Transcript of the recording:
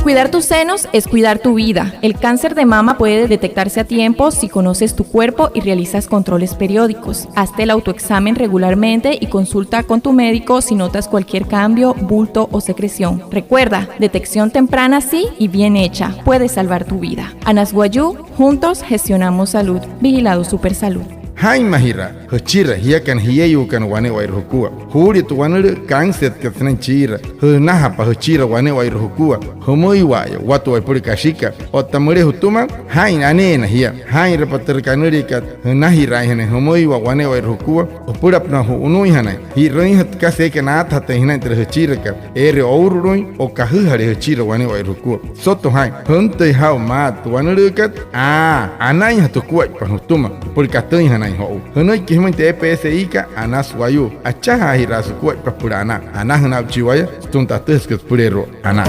Cuidar tus senos es cuidar tu vida. El cáncer de mama puede detectarse a tiempo si conoces tu cuerpo y realizas controles periódicos. Hazte el autoexamen regularmente y consulta con tu médico si notas cualquier cambio, bulto o secreción. Recuerda, detección temprana sí y bien hecha puede salvar tu vida. Anasguayú, juntos gestionamos salud. Vigilado Supersalud. Hai mahira, hachira hiakan hiyayukan wane wairhukua. Huri tu wanere kangset katnan chira. Naha pa hachira wane wairhukua. Homoi waya watu waipurikashika. Otamure hutuma hai anena hiya. Hai repater kanurika nahi raihane homoi wa wane wairhukua. Opurapna hu unui hanai. Hi rehat kaseke naat hata hina entre hachira ka. Ere ourui o kahuhare hachira wane wairhukua. Soto hai hunte hau mat wanere kat. Anai hatukua pa hutuma. Purikatoi hanai. Hanoi kihmente EPSI ka anas wayu achaha hirasu kuat papurana anah na chiwaya stunta tesket purero ana